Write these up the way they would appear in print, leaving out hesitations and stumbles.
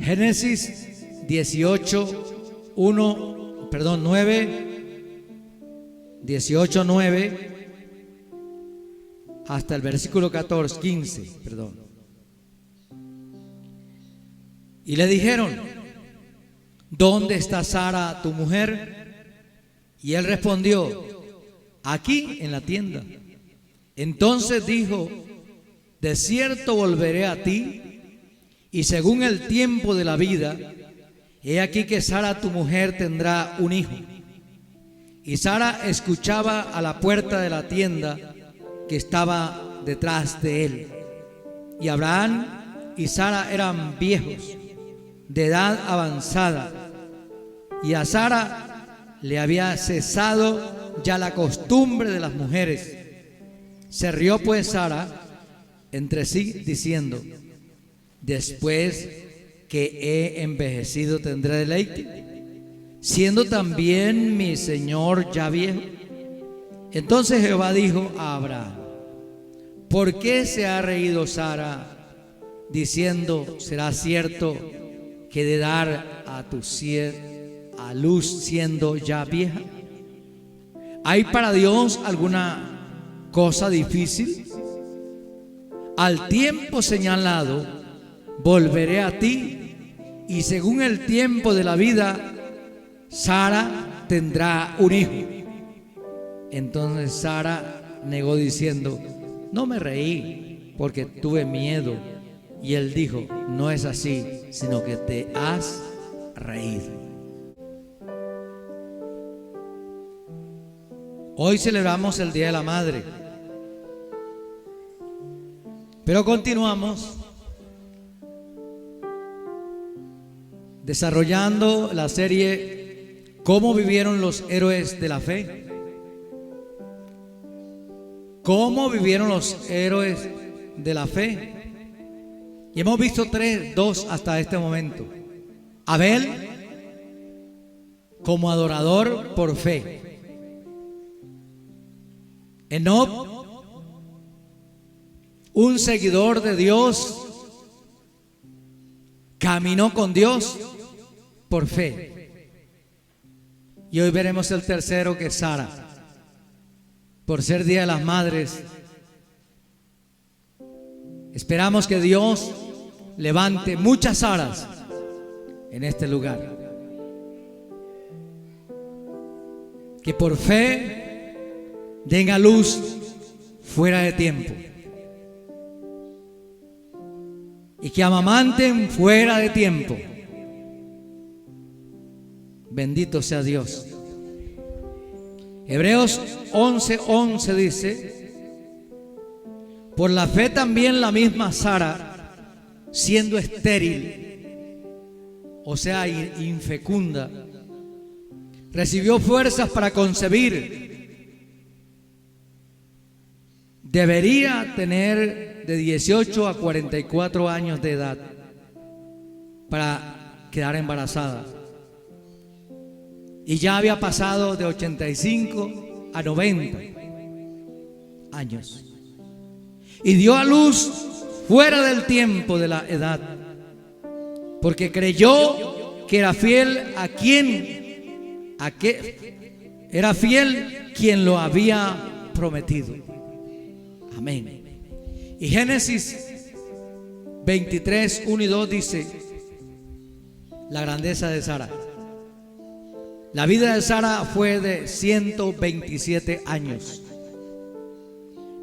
Génesis 18, 9, 18, 9, hasta el versículo 15. Y le dijeron: ¿dónde está Sara, tu mujer? Y él respondió: aquí en la tienda. Entonces dijo: de cierto volveré a ti, y según el tiempo de la vida, he aquí que Sara tu mujer tendrá un hijo. Y Sara escuchaba a la puerta de la tienda que estaba detrás de él. Y Abraham y Sara eran viejos, de edad avanzada, y a Sara le había cesado ya la costumbre de las mujeres. Se rió pues Sara entre sí, diciendo: después que he envejecido tendré deleite, siendo también mi señor ya viejo. Entonces Jehová dijo a Abraham: ¿por qué se ha reído Sara, diciendo: será cierto que de dar a luz siendo ya vieja? ¿Hay para Dios alguna cosa difícil? Al tiempo señalado volveré a ti, y según el tiempo de la vida, Sara tendrá un hijo. Entonces Sara negó diciendo: no me reí, porque tuve miedo. Y él dijo: no es así, sino que te has reído. Hoy celebramos el Día de la Madre, pero continuamos desarrollando la serie ¿Cómo vivieron los héroes de la fe? ¿Cómo vivieron los héroes de la fe? Y hemos visto dos hasta este momento. Abel, como adorador por fe. Enoc, un seguidor de Dios, caminó con Dios por fe. Y hoy veremos el tercero, que es Sara. Por ser Día de las Madres, esperamos que Dios levante muchas Saras en este lugar, que por fe den a luz fuera de tiempo, y que amamanten fuera de tiempo. Bendito sea Dios. Hebreos 11:11 dice: por la fe también la misma Sara, siendo estéril, o sea infecunda, recibió fuerzas para concebir. Debería tener de 18 a 44 años de edad para quedar embarazada, y ya había pasado de 85 a 90 años, y dio a luz fuera del tiempo de la edad, porque creyó que era fiel era fiel quien lo había prometido. Amén. Y Génesis 23, 1 y 2 dice la grandeza de Sara. La vida de Sara fue de 127 años.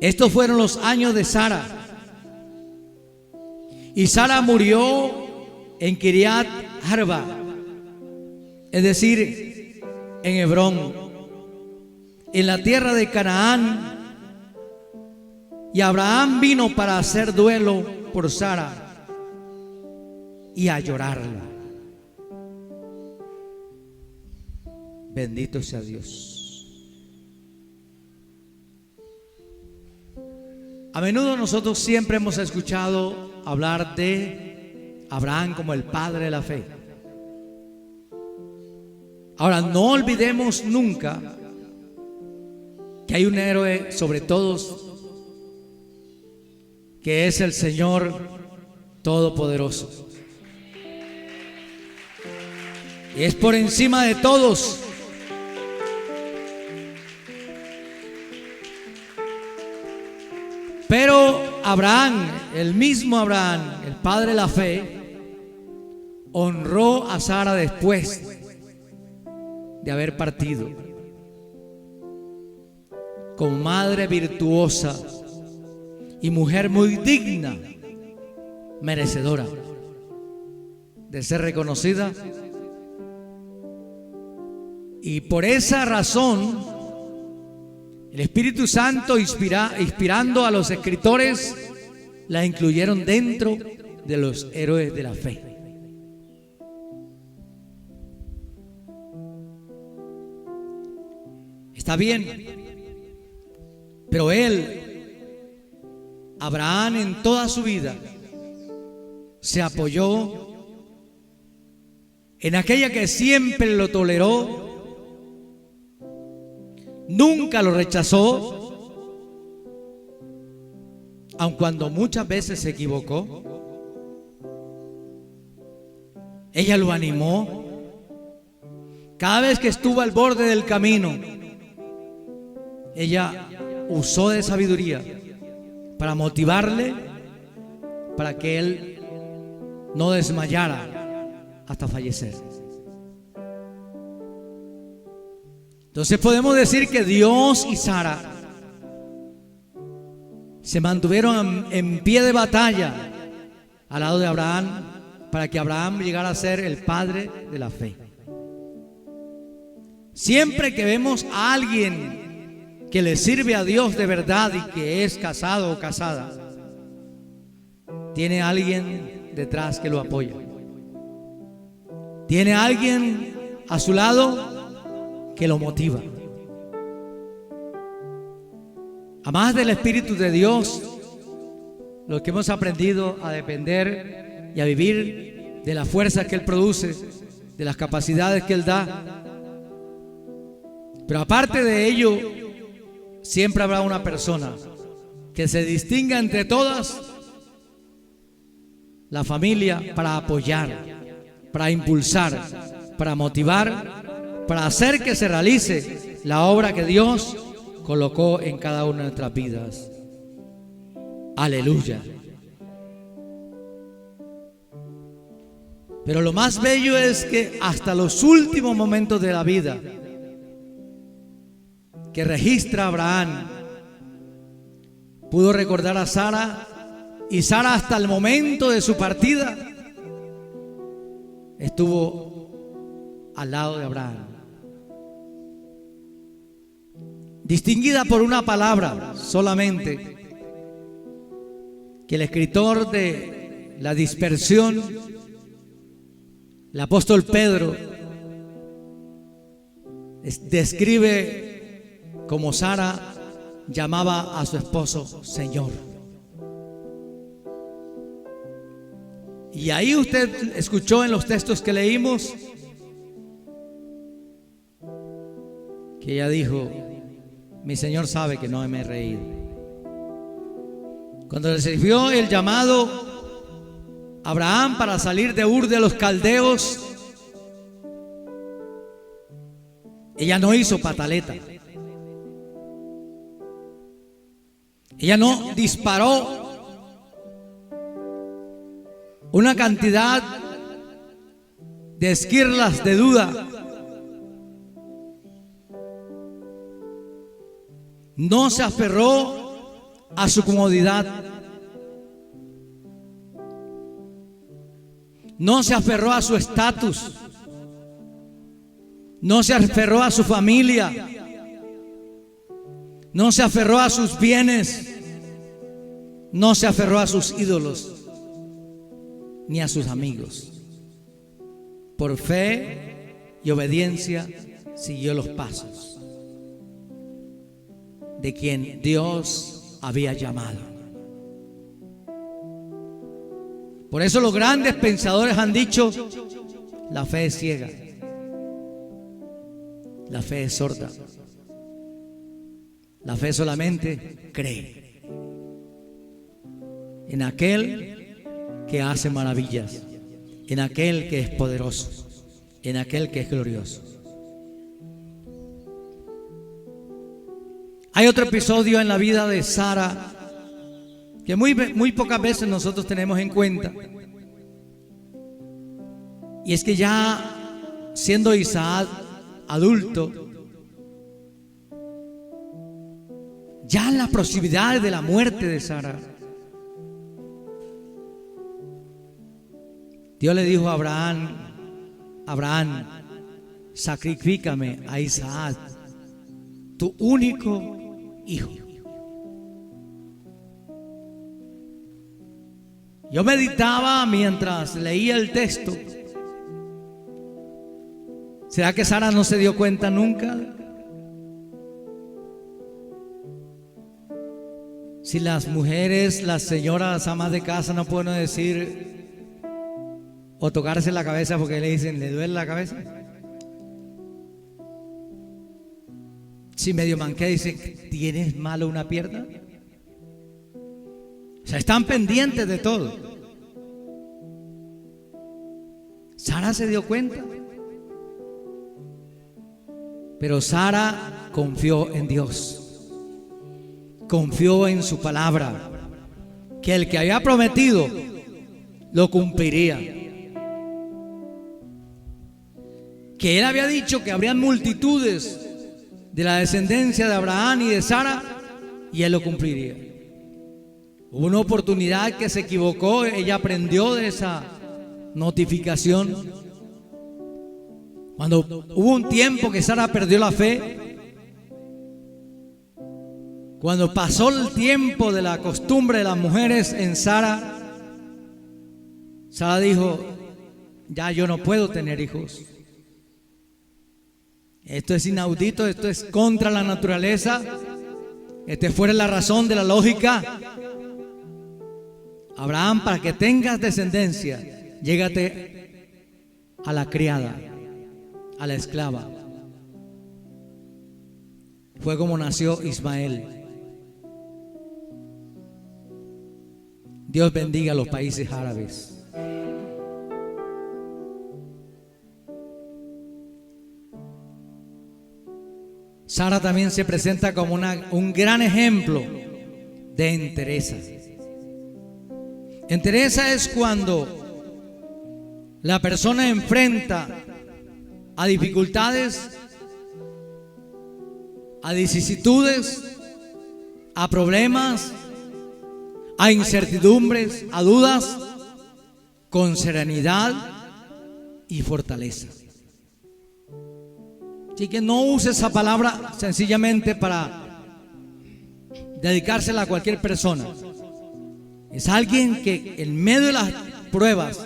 Estos fueron los años de Sara. Y Sara murió en Kiriat Arba, es decir, en Hebrón, en la tierra de Canaán. Y Abraham vino para hacer duelo por Sara y a llorarla. Bendito sea Dios. A menudo nosotros siempre hemos escuchado hablar de Abraham como el padre de la fe. Ahora, no olvidemos nunca que hay un héroe sobre todos, que es el Señor Todopoderoso. es por encima de todos. Pero Abraham, el mismo Abraham, el padre de la fe, honró a Sara después de haber partido, como madre virtuosa y mujer muy digna, merecedora de ser reconocida. Y por esa razón el Espíritu Santo, inspirando a los escritores, la incluyeron dentro de los héroes de la fe. Está bien, pero Abraham, en toda su vida se apoyó en aquella que siempre lo toleró, nunca lo rechazó, aun cuando muchas veces se equivocó. Ella lo animó. Cada vez que estuvo al borde del camino, ella usó de sabiduría para motivarle, para que él no desmayara hasta fallecer. Entonces podemos decir que Dios y Sara se mantuvieron en pie de batalla al lado de Abraham, para que Abraham llegara a ser el padre de la fe. Siempre que vemos a alguien que le sirve a Dios de verdad y que es casado o casada, tiene alguien detrás que lo apoya. Tiene alguien a su lado que lo motiva. Además del Espíritu de Dios, lo que hemos aprendido a depender y a vivir de las fuerzas que Él produce, de las capacidades que Él da. Pero aparte de ello, siempre habrá una persona que se distinga entre todas, la familia, para apoyar, para impulsar, para motivar, para hacer que se realice la obra que Dios colocó en cada una de nuestras vidas. Aleluya. Pero lo más bello es que hasta los últimos momentos de la vida que registra Abraham, pudo recordar a Sara, y Sara hasta el momento de su partida estuvo al lado de Abraham, distinguida por una palabra solamente, que el escritor de la dispersión, el apóstol Pedro, describe como Sara llamaba a su esposo Señor. Y ahí usted escuchó en los textos que leímos que ella dijo: mi Señor sabe que no me he reído. Cuando recibió el llamado Abraham para salir de Ur de los Caldeos, ella no hizo pataleta. Ella no disparó una cantidad de esquirlas de duda. No se aferró a su comodidad. No se aferró a su estatus. No se aferró a su familia. No se aferró a sus bienes. No se aferró a sus ídolos ni a sus amigos. Por fe y obediencia siguió los pasos de quien Dios había llamado. Por eso los grandes pensadores han dicho: la fe es ciega, la fe es sorda, la fe solamente cree en aquel que hace maravillas, en aquel que es poderoso, en aquel que es glorioso. Hay otro episodio en la vida de Sara que muy pocas veces nosotros tenemos en cuenta, y es que ya siendo Isaac adulto, ya en la proximidad de la muerte de Sara, Dios le dijo a Abraham, sacrifícame a Isaac, tu único hijo. Yo meditaba mientras leía el texto. ¿Será que Sara no se dio cuenta nunca? Si las mujeres, las señoras amas de casa no pueden decir o tocarse la cabeza porque le dicen, ¿le duele la cabeza? Si medio manquea dice, ¿tienes malo una pierna? O sea, están pendientes de todo. Sara se dio cuenta, pero Sara confió en Dios, confió en su palabra, que el que había prometido lo cumpliría, que él había dicho que habrían multitudes de la descendencia de Abraham y de Sara, y él lo cumpliría. Hubo una oportunidad que se equivocó, ella aprendió de esa notificación. Cuando hubo un tiempo que Sara perdió la fe, cuando pasó el tiempo de la costumbre de las mujeres en Sara, Sara dijo, ya yo no puedo tener hijos. Esto es inaudito, esto es contra la naturaleza, esto es fuera de la razón, de la lógica. Abraham, para que tengas descendencia, llégate a la criada, a la esclava. Fue como nació Ismael. Dios bendiga a los países árabes. Sara también se presenta como un gran ejemplo de entereza. Entereza es cuando la persona enfrenta a dificultades, a vicisitudes, a problemas, a incertidumbres, a dudas, con serenidad y fortaleza. Así que no use esa palabra sencillamente para dedicársela a cualquier persona. Es alguien que en medio de las pruebas,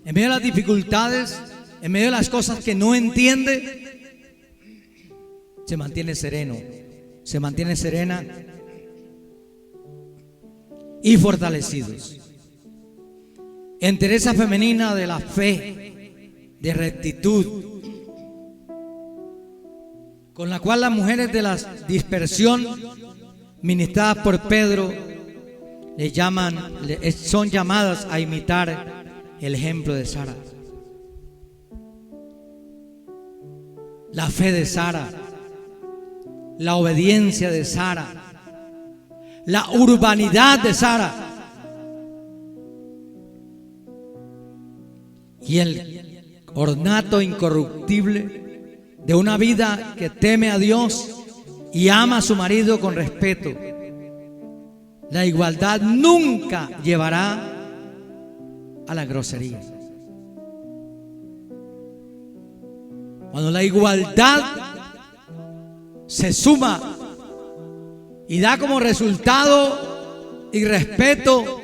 en medio de las dificultades, en medio de las cosas que no entiende, se mantiene sereno, se mantiene serena y fortalecidos. Entereza femenina de la fe, de rectitud, con la cual las mujeres de la dispersión ministradas por Pedro son llamadas a imitar el ejemplo de Sara. La fe de Sara, la obediencia de Sara, la urbanidad de Sara y el ornato incorruptible de una vida que teme a Dios y ama a su marido con respeto. La igualdad nunca llevará a la grosería. Cuando la igualdad se suma y da como resultado y respeto,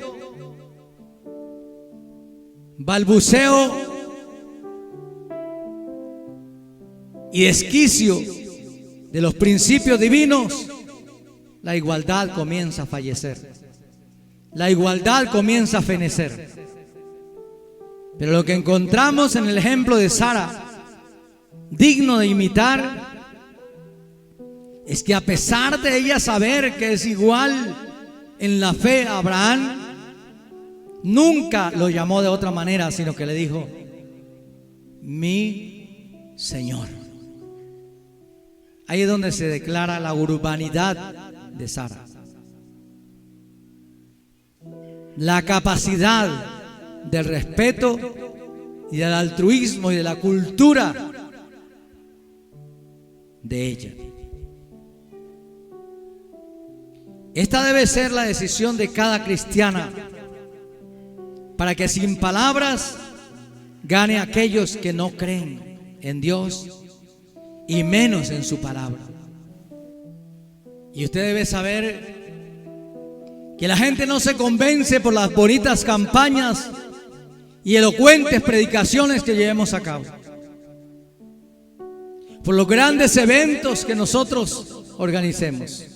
balbuceo y desquicio de los principios divinos, la igualdad comienza a fallecer, la igualdad comienza a fenecer. Pero lo que encontramos en el ejemplo de Sara, digno de imitar, es que a pesar de ella saber que es igual en la fe a Abraham, nunca lo llamó de otra manera, sino que le dijo: mi Señor. Ahí es donde se declara la urbanidad de Sara. La capacidad del respeto y del altruismo y de la cultura de ella. Esta debe ser la decisión de cada cristiana para que sin palabras gane a aquellos que no creen en Dios y menos en su palabra. Y usted debe saber que la gente no se convence por las bonitas campañas y elocuentes predicaciones que llevemos a cabo, por los grandes eventos que nosotros organicemos,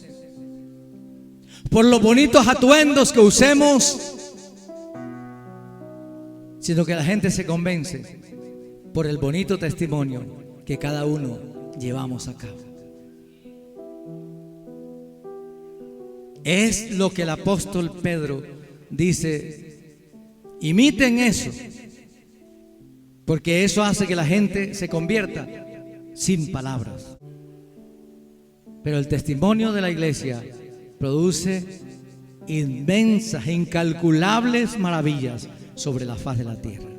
por los bonitos atuendos que usemos, sino que la gente se convence por el bonito testimonio que cada uno llevamos a cabo. Es lo que el apóstol Pedro dice: imiten eso, porque eso hace que la gente se convierta sin palabras. Pero el testimonio de la iglesia produce inmensas, incalculables maravillas sobre la faz de la tierra.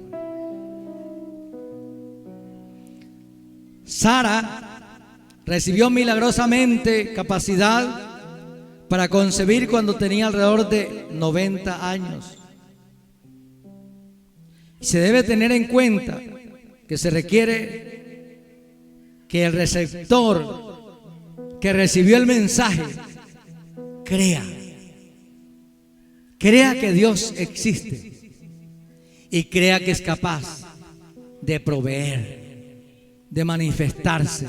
Sara recibió milagrosamente capacidad para concebir cuando tenía alrededor de 90 años. Se debe tener en cuenta que se requiere que el receptor que recibió el mensaje crea que Dios existe y crea que es capaz de proveer, de manifestarse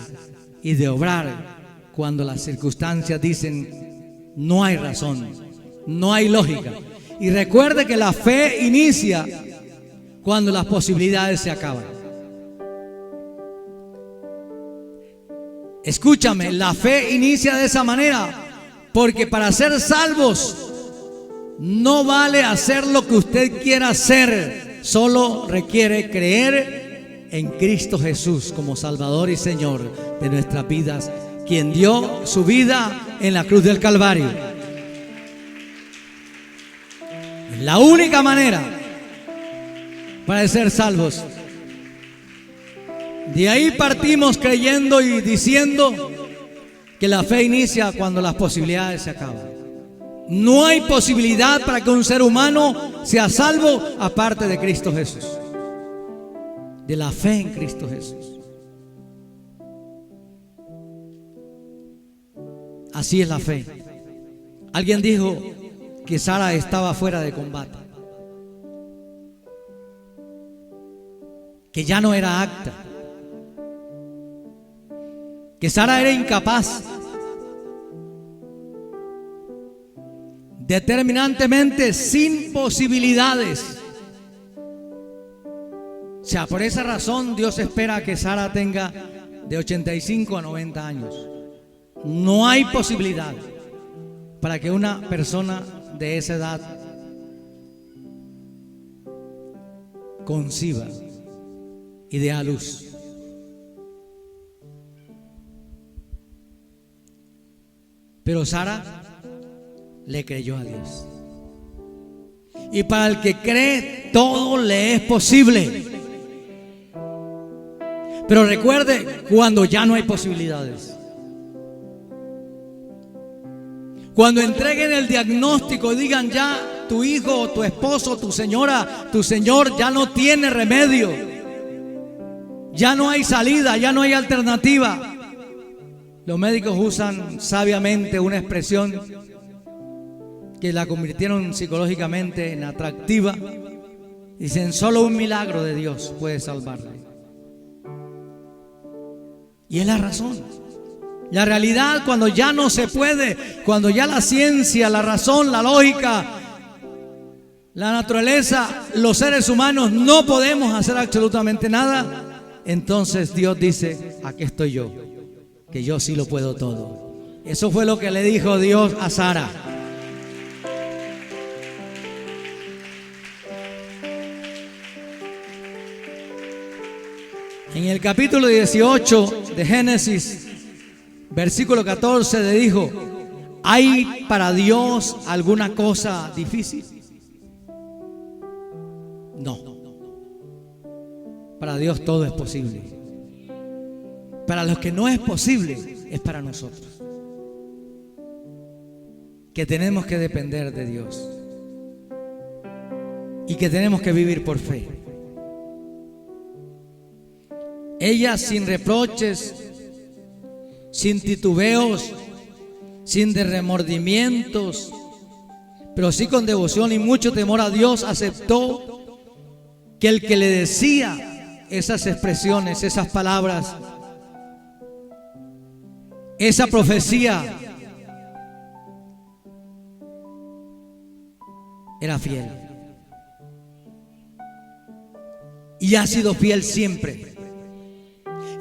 y de obrar cuando las circunstancias dicen no hay razón, no hay lógica. Y recuerde que la fe inicia cuando las posibilidades se acaban. Escúchame, la fe inicia de esa manera, porque para ser salvos no vale hacer lo que usted quiera hacer, solo requiere creer en Cristo Jesús como Salvador y Señor de nuestras vidas, quien dio su vida en la cruz del Calvario. La única manera para ser salvos. De ahí partimos creyendo y diciendo que la fe inicia cuando las posibilidades se acaban. No hay posibilidad para que un ser humano sea salvo aparte de Cristo Jesús, de la fe en Cristo Jesús. Así es la fe. Alguien dijo que Sara estaba fuera de combate, que ya no era apta, que Sara era incapaz, determinantemente sin posibilidades. O sea, por esa razón Dios espera que Sara tenga de 85 a 90 años. No hay posibilidad para que una persona de esa edad conciba y dé a luz. Pero Sara le creyó a Dios. Y para el que cree, todo le es posible. Pero recuerde, cuando ya no hay posibilidades, cuando entreguen el diagnóstico y digan ya tu hijo, tu esposo, tu señora, tu señor ya no tiene remedio, ya no hay salida, ya no hay alternativa. Los médicos usan sabiamente una expresión que la convirtieron psicológicamente en atractiva. Dicen, solo un milagro de Dios puede salvarle. Y es la razón. La realidad, cuando ya no se puede, cuando ya la ciencia, la razón, la lógica, la naturaleza, los seres humanos no podemos hacer absolutamente nada, entonces Dios dice, aquí estoy yo, que yo sí lo puedo todo. Eso fue lo que le dijo Dios a Sara. En el capítulo 18 de Génesis, versículo 14, le dijo: ¿hay para Dios alguna cosa difícil? No. Para Dios todo es posible. Para los que no es posible, es para nosotros, que tenemos que depender de Dios y que tenemos que vivir por fe. Ella sin reproches, sin titubeos, sin remordimientos, pero sí con devoción y mucho temor a Dios, aceptó que el que le decía esas expresiones, esas palabras, esa profecía, era fiel. Y ha sido fiel siempre.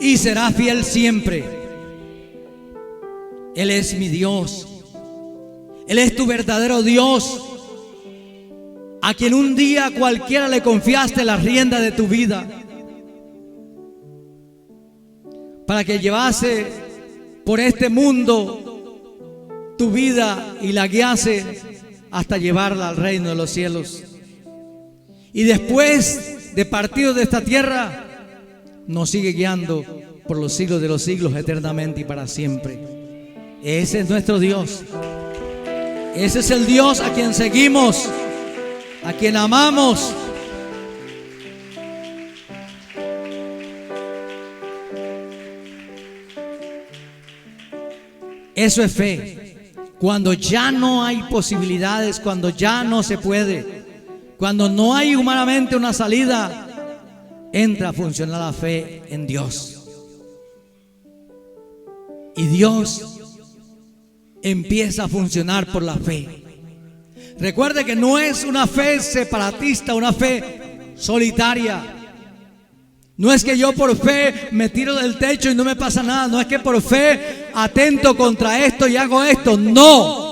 Y será fiel siempre. Él es mi Dios. Él es tu verdadero Dios, a quien un día cualquiera le confiaste la rienda de tu vida, para que llevase por este mundo tu vida y la guiase hasta llevarla al reino de los cielos. Y después de partido de esta tierra, nos sigue guiando por los siglos de los siglos, eternamente y para siempre. Ese es nuestro Dios. Ese es el Dios a quien seguimos, a quien amamos. Eso es fe. Cuando ya no hay posibilidades, cuando ya no se puede, cuando no hay humanamente una salida, entra a funcionar la fe en Dios. Y Dios empieza a funcionar por la fe. Recuerde que no es una fe separatista, una fe solitaria. No es que yo por fe me tiro del techo y no me pasa nada. No es que por fe atento contra esto y hago esto. No.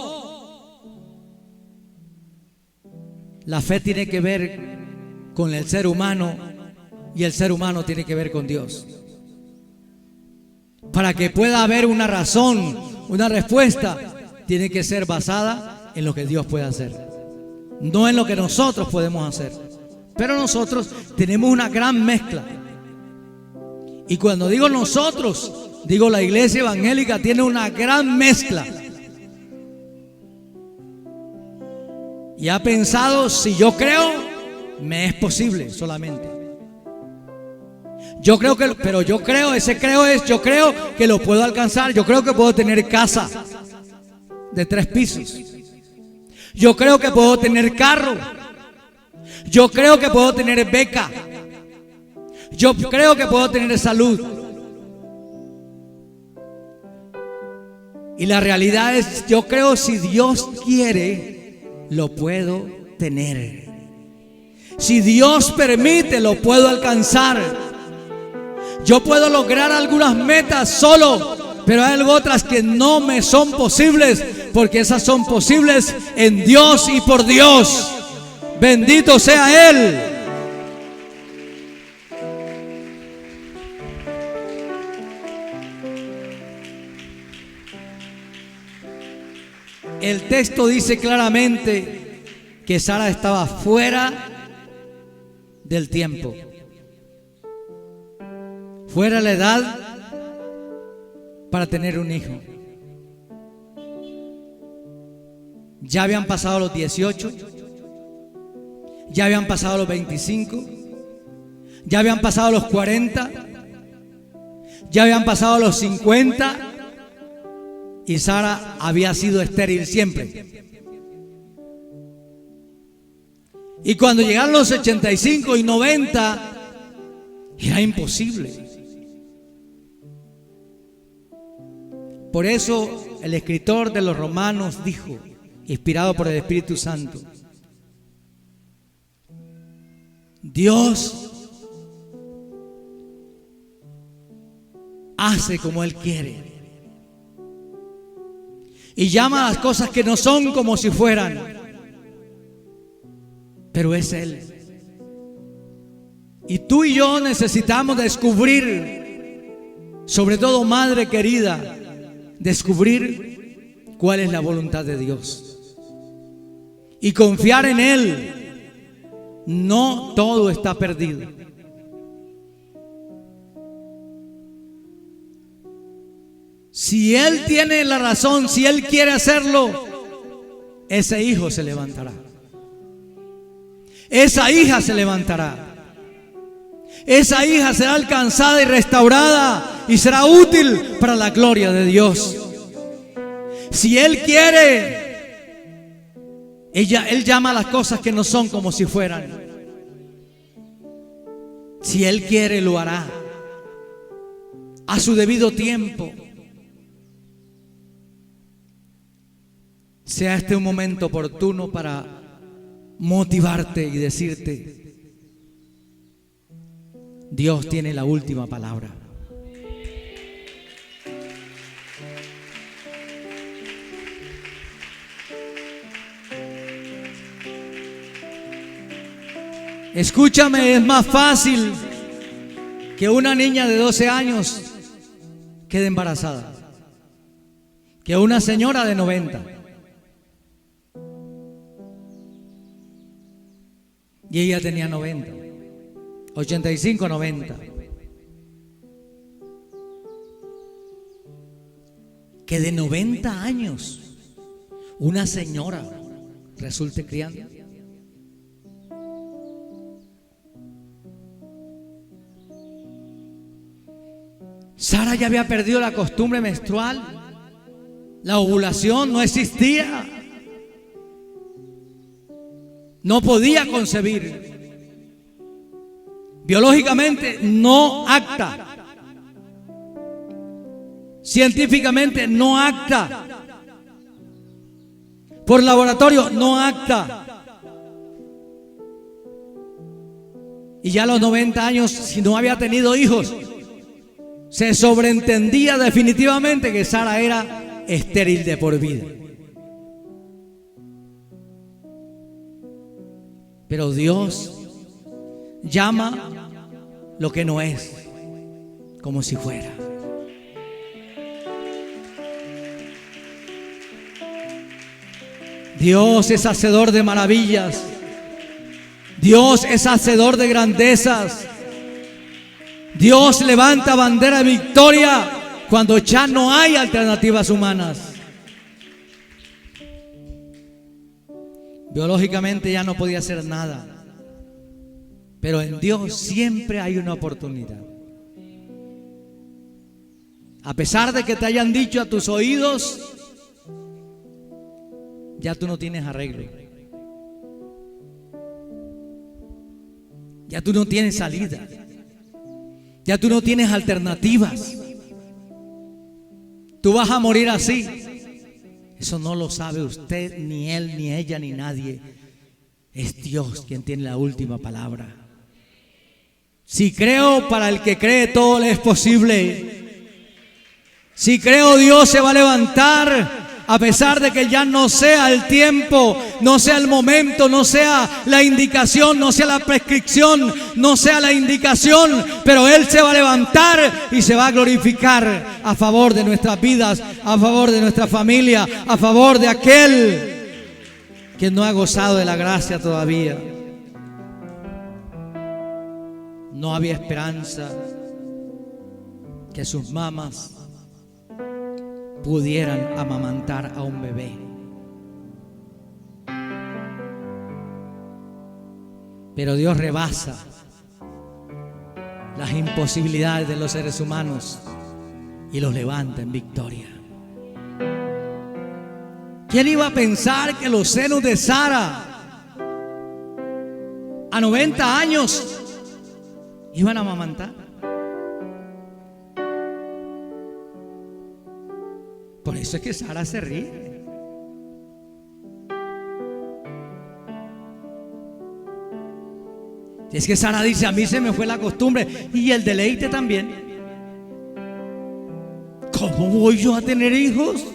La fe tiene que ver con el ser humano y el ser humano tiene que ver con Dios. Para que pueda haber una razón, una respuesta, tiene que ser basada en lo que Dios puede hacer, no en lo que nosotros podemos hacer. Pero nosotros tenemos una gran mezcla. Y cuando digo nosotros, digo la iglesia evangélica tiene una gran mezcla. Y ha pensado: si yo creo, me es posible solamente. Yo creo que, pero yo creo, ese creo es, yo creo que lo puedo alcanzar. Yo creo que puedo tener casa de 3 pisos. Yo creo que puedo tener carro. Yo creo que puedo tener beca. Yo creo que puedo tener salud. Y la realidad es, yo creo, si Dios quiere, lo puedo tener. Si Dios permite, lo puedo alcanzar. Yo puedo lograr algunas metas solo, pero hay otras que no me son posibles, porque esas son posibles en Dios y por Dios. Bendito sea Él. El texto dice claramente que Sara estaba fuera del tiempo, fuera de la edad para tener un hijo. Ya habían pasado los 18, ya habían pasado los 25, ya habían pasado los 40, ya habían pasado los 50, y Sara había sido estéril siempre. Y cuando llegaron los 85 y 90, era imposible. Por eso el escritor de los Romanos dijo, inspirado por el Espíritu Santo: Dios hace como Él quiere y llama a las cosas que no son como si fueran, pero es Él. Y tú y yo necesitamos descubrir, sobre todo madre querida, descubrir cuál es la voluntad de Dios y confiar en Él. No todo está perdido. Si Él tiene la razón, si Él quiere hacerlo, ese hijo se levantará. Esa hija se levantará. Esa hija será alcanzada y restaurada y será útil para la gloria de Dios. Si Él quiere, Él llama a las cosas que no son como si fueran. Si Él quiere, lo hará a su debido tiempo. Sea este un momento oportuno para motivarte y decirte: Dios tiene la última palabra. Escúchame, es más fácil que una niña de 12 años quede embarazada que una señora de 90. Y ella tenía 90, 85, 90. Que de 90 años una señora resulte criando. Sara ya había perdido la costumbre menstrual. La ovulación no existía. No podía concebir. Biológicamente no apta. Científicamente no apta. Por laboratorio no apta. Y ya a los 90 años, si no había tenido hijos, se sobreentendía definitivamente que Sara era estéril de por vida. Pero Dios llama lo que no es como si fuera. Dios es hacedor de maravillas. Dios es hacedor de grandezas. Dios levanta bandera de victoria cuando ya no hay alternativas humanas. Biológicamente ya no podía hacer nada, pero en Dios siempre hay una oportunidad. A pesar de que te hayan dicho a tus oídos, ya tú no tienes arreglo. Ya tú no tienes salida. Ya tú no tienes alternativas. Tú vas a morir así. Eso no lo sabe usted, ni él, ni ella, ni nadie. Es Dios quien tiene la última palabra. Si creo, para el que cree todo le es posible. Si creo, Dios se va a levantar. A pesar de que ya no sea el tiempo, no sea el momento, no sea la indicación, no sea la prescripción, no sea la indicación, pero Él se va a levantar y se va a glorificar a favor de nuestras vidas, a favor de nuestra familia, a favor de aquel que no ha gozado de la gracia todavía. No había esperanza que sus mamás pudieran amamantar a un bebé. Pero Dios rebasa las imposibilidades de los seres humanos y los levanta en victoria. ¿Quién iba a pensar que los senos de Sara a 90 años iban a amamantar? Por eso es que Sara se ríe. Y es que Sara dice: a mí se me fue la costumbre y el deleite también. ¿Cómo voy yo a tener hijos?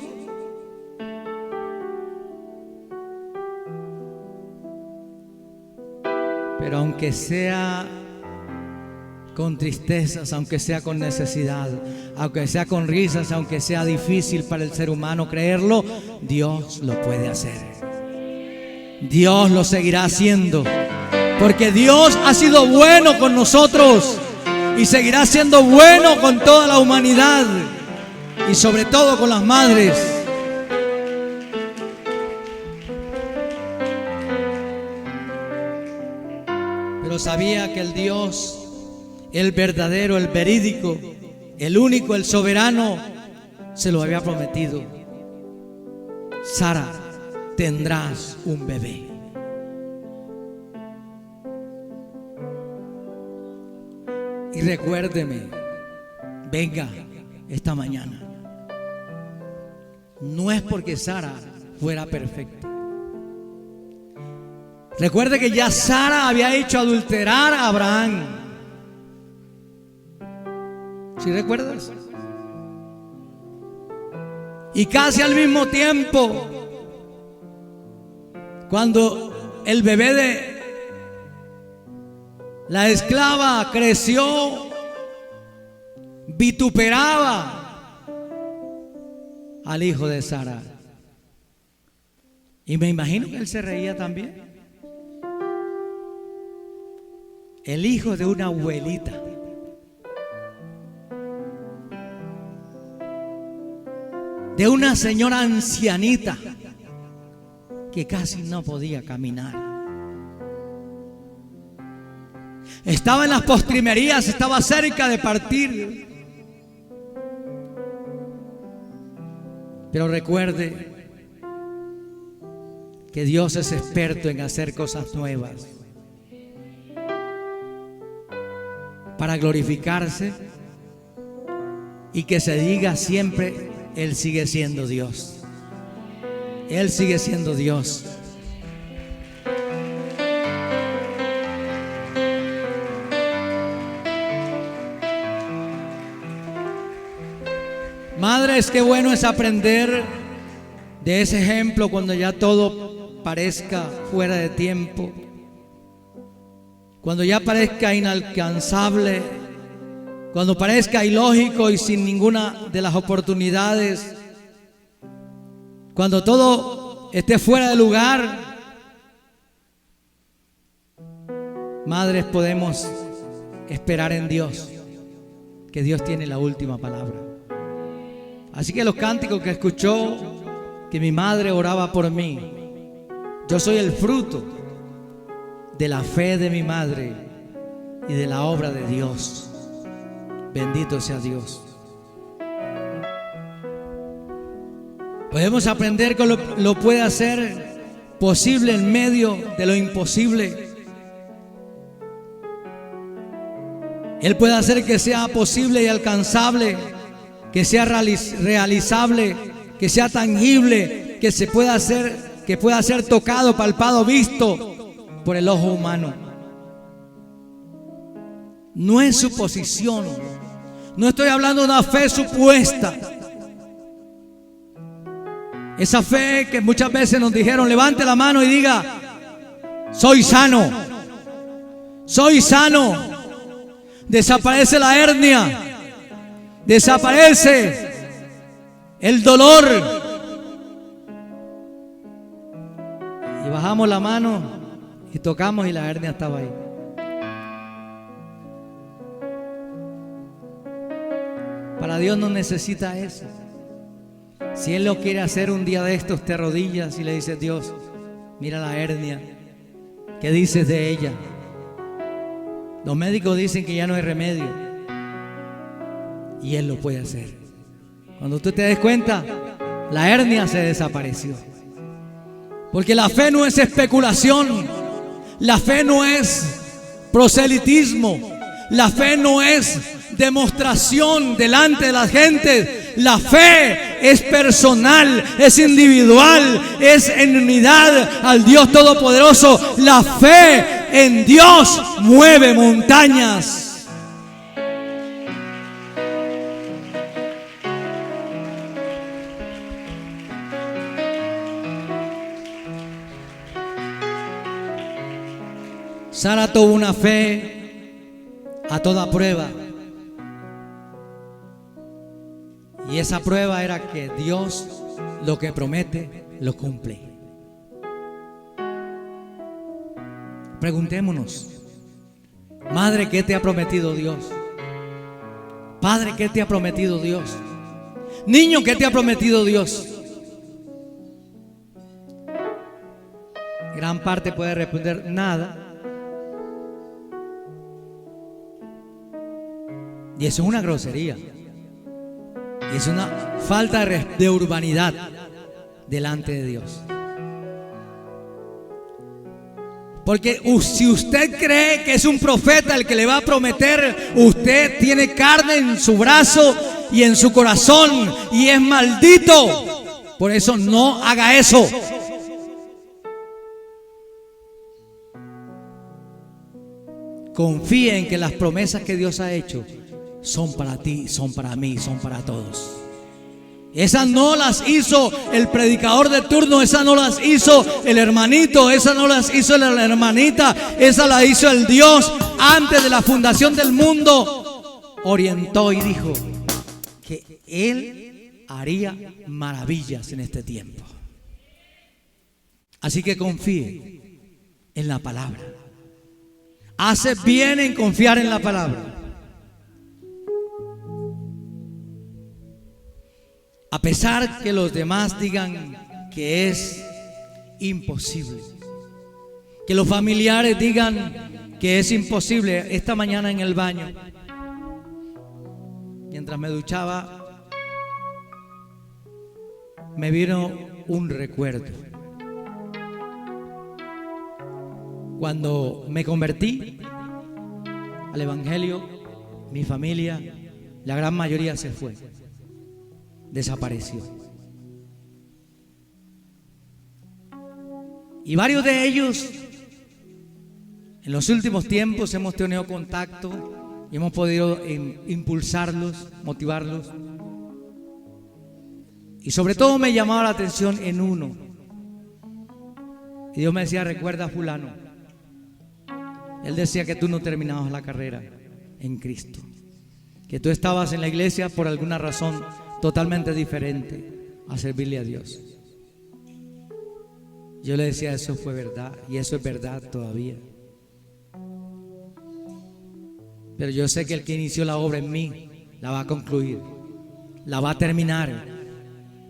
Pero aunque sea con tristezas, aunque sea con necesidad, aunque sea con risas, aunque sea difícil para el ser humano creerlo, Dios lo puede hacer. Dios lo seguirá haciendo, porque Dios ha sido bueno con nosotros y seguirá siendo bueno con toda la humanidad y sobre todo con las madres. Pero sabía que el Dios, el verdadero, el verídico, el único, el soberano, se lo había prometido: Sara, tendrás un bebé. Y recuérdeme, venga esta mañana. No es porque Sara fuera perfecta. Recuerde que ya Sara había hecho adulterar a Abraham. ¿Sí recuerdas? Y casi al mismo tiempo, cuando el bebé de la esclava creció, vituperaba al hijo de Sara. Y me imagino que él se reía también. El hijo de una abuelita. De una señora ancianita que casi no podía caminar. Estaba en las postrimerías, estaba cerca de partir. Pero recuerde que Dios es experto en hacer cosas nuevas para glorificarse y que se diga siempre: Él sigue siendo Dios. Él sigue siendo Dios. Madres, qué bueno es aprender de ese ejemplo cuando ya todo parezca fuera de tiempo, cuando ya parezca inalcanzable, cuando parezca ilógico y sin ninguna de las oportunidades, cuando todo esté fuera de lugar. Madres, podemos esperar en Dios, que Dios tiene la última palabra. Así que los cánticos que escuchó, que mi madre oraba por mí, yo soy el fruto de la fe de mi madre y de la obra de Dios. Bendito sea Dios. Podemos aprender que lo puede hacer posible en medio de lo imposible. Él puede hacer que sea posible y alcanzable, que sea realizable, que sea tangible, que se pueda hacer, que pueda ser tocado, palpado, visto por el ojo humano. No es suposición. No estoy hablando de una fe supuesta. Esa fe que muchas veces nos dijeron: levante la mano y diga: soy sano, soy sano. Desaparece la hernia, desaparece el dolor. Y bajamos la mano y tocamos y la hernia estaba ahí. Para Dios no necesita eso. Si Él lo quiere hacer un día de estos, te arrodillas y le dices: Dios, mira la hernia, ¿qué dices de ella? Los médicos dicen que ya no hay remedio, y Él lo puede hacer. Cuando tú te des cuenta, la hernia se desapareció. Porque la fe no es especulación, la fe no es proselitismo, la fe no es demostración delante de la gente. La fe es personal, es individual, es en unidad al Dios Todopoderoso. La fe en Dios mueve montañas. Sara tuvo una fe a toda prueba. Y esa prueba era que Dios lo que promete lo cumple. Preguntémonos: madre, ¿qué te ha prometido Dios? Padre, ¿qué te ha prometido Dios? Niño, ¿qué te ha prometido Dios? Gran parte puede responder: nada. Y eso es una grosería. Y es una falta de urbanidad delante de Dios. Porque si usted cree que es un profeta el que le va a prometer, usted tiene carne en su brazo y en su corazón y es maldito. Por eso no haga eso. Confíe en que las promesas que Dios ha hecho son para ti, son para mí, son para todos. Esas no las hizo el predicador de turno, esas no las hizo el hermanito, esas no las hizo la hermanita, esas las hizo el Dios antes de la fundación del mundo. Orientó y dijo que Él haría maravillas en este tiempo. Así que confíe en la palabra. Hace bien en confiar en la palabra. A pesar que los demás digan que es imposible, que los familiares digan que es imposible. Esta mañana en el baño, mientras me duchaba, me vino un recuerdo. Cuando me convertí al Evangelio, mi familia, la gran mayoría se fue. Desapareció. Y varios de ellos en los últimos tiempos hemos tenido contacto y hemos podido impulsarlos, motivarlos. Y sobre todo me llamaba la atención en uno. Y Dios me decía: recuerda a fulano. Él decía que tú no terminabas la carrera en Cristo, que tú estabas en la iglesia por alguna razón totalmente diferente a servirle a Dios. Yo le decía: eso fue verdad y eso es verdad todavía. Pero yo sé que el que inició la obra en mí la va a concluir, la va a terminar.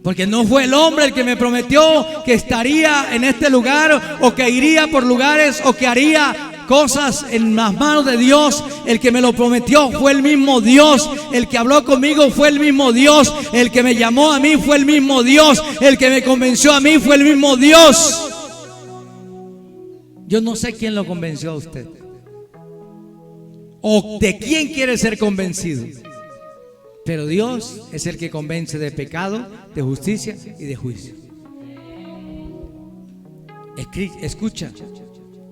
Porque no fue el hombre el que me prometió que estaría en este lugar o que iría por lugares o que haría cosas en las manos de Dios. El que me lo prometió fue el mismo Dios. El que habló conmigo fue el mismo Dios. El que me llamó a mí fue el mismo Dios. El que me convenció a mí fue el mismo Dios. Yo no sé quién lo convenció a usted o de quién quiere ser convencido, pero Dios es el que convence de pecado, de justicia y de juicio. Escucha,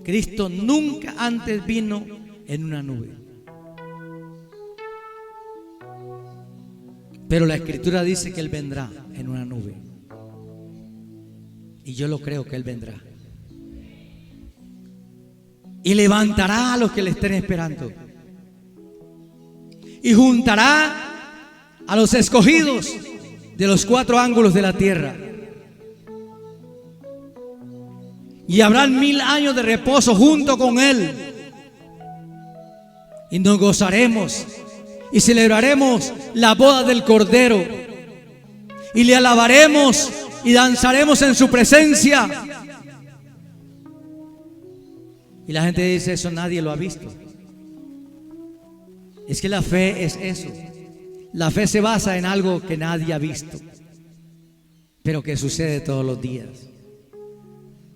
Cristo nunca antes vino en una nube, pero la Escritura dice que Él vendrá en una nube. Y yo lo creo que Él vendrá y levantará a los que le estén esperando y juntará a los escogidos de los 4 ángulos de la tierra. Y habrán 1000 años de reposo junto con Él. Y nos gozaremos y celebraremos la boda del Cordero. Y le alabaremos y danzaremos en su presencia. Y la gente dice: eso nadie lo ha visto. Es que la fe es eso. La fe se basa en algo que nadie ha visto, pero que sucede todos los días.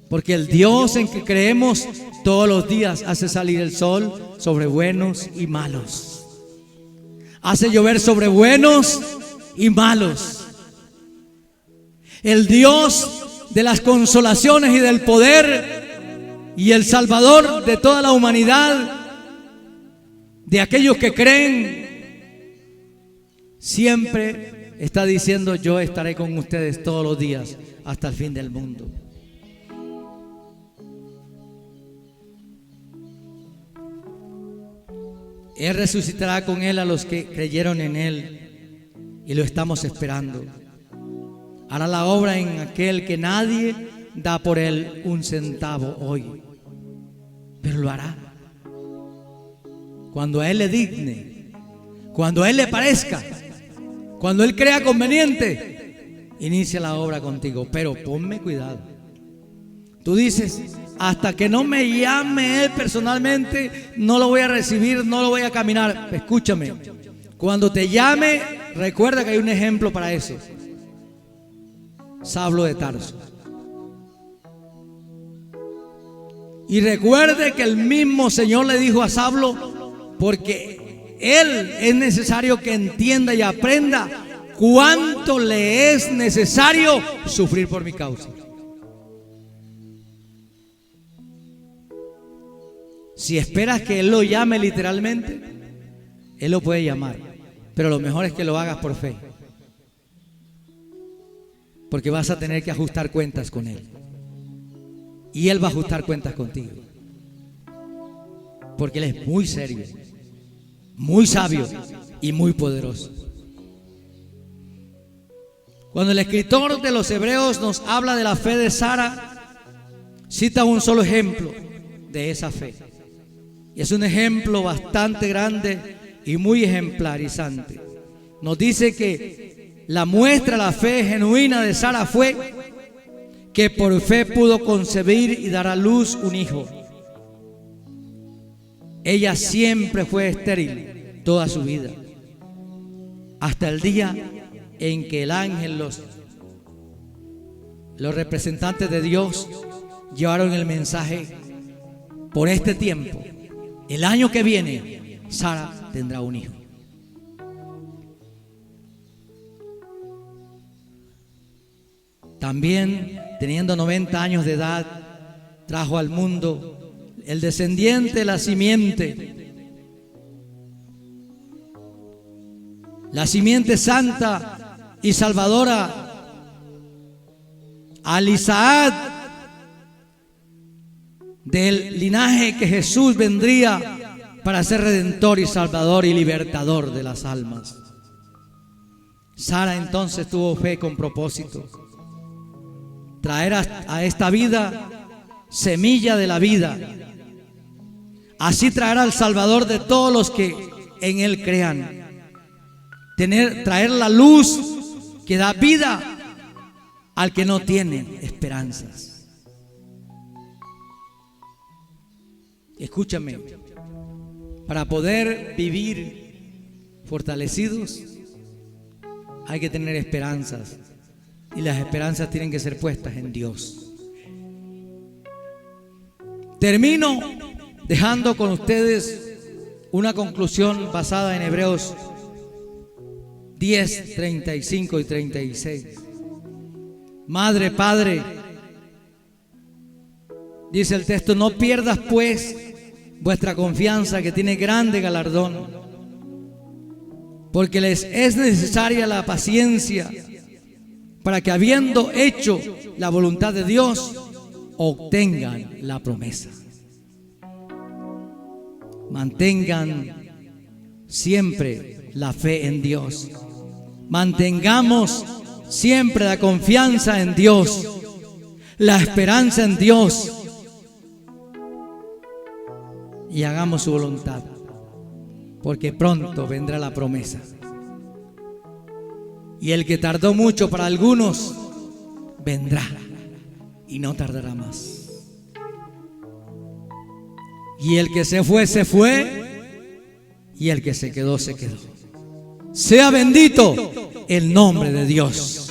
Porque el Dios en que creemos todos los días hace salir el sol sobre buenos y malos. Hace llover sobre buenos y malos. El Dios de las consolaciones y del poder y el Salvador de toda la humanidad, de aquellos que creen, siempre está diciendo: yo estaré con ustedes todos los días hasta el fin del mundo. Él resucitará con Él a los que creyeron en Él, y lo estamos esperando. Hará la obra en aquel que nadie da por Él un centavo hoy, pero lo hará cuando a Él le digne, cuando a Él le parezca, cuando Él crea conveniente. Inicia la obra contigo, pero ponme cuidado. Tú dices: hasta que no me llame Él personalmente, no lo voy a recibir, no lo voy a caminar. Escúchame, cuando te llame, recuerda que hay un ejemplo para eso. Saulo de Tarso. Y recuerde que el mismo Señor le dijo a Saulo, porque él es necesario que entienda y aprenda cuánto le es necesario sufrir por mi causa. Si esperas que Él lo llame literalmente, Él lo puede llamar, pero lo mejor es que lo hagas por fe, porque vas a tener que ajustar cuentas con Él, y Él va a ajustar cuentas contigo, porque Él es muy serio, muy sabio y muy poderoso. Cuando el escritor de los Hebreos nos habla de la fe de Sara, cita un solo ejemplo de esa fe, y es un ejemplo bastante grande y muy ejemplarizante. Nos dice que la muestra de la fe genuina de Sara fue que por fe pudo concebir y dar a luz un hijo. Ella siempre fue estéril toda su vida, hasta el día en que el ángel, los representantes de Dios, llevaron el mensaje: por este tiempo, el año que viene, Sara tendrá un hijo. También, teniendo 90 años de edad, trajo al mundo el descendiente, la simiente santa y salvadora, al Isaac, del linaje que Jesús vendría para ser redentor y salvador y libertador de las almas. Sara entonces tuvo fe con propósito: traer a esta vida semilla de la vida. Así traerá al Salvador de todos los que en Él crean. Traer la luz que da vida al que no tiene esperanzas. Escúchame, para poder vivir fortalecidos hay que tener esperanzas, y las esperanzas tienen que ser puestas en Dios. Termino dejando con ustedes una conclusión basada en Hebreos 10, 35 y 36. Madre, padre, dice el texto: no pierdas pues vuestra confianza, que tiene grande galardón, porque les es necesaria la paciencia, para que, habiendo hecho la voluntad de Dios, obtengan la promesa. Mantengan siempre la fe en Dios. Mantengamos siempre la confianza en Dios, la esperanza en Dios, y hagamos su voluntad, porque pronto vendrá la promesa. Y el que tardó mucho para algunos, vendrá y no tardará más. Y el que se fue, y el que se quedó, se quedó. Sea bendito el nombre de Dios.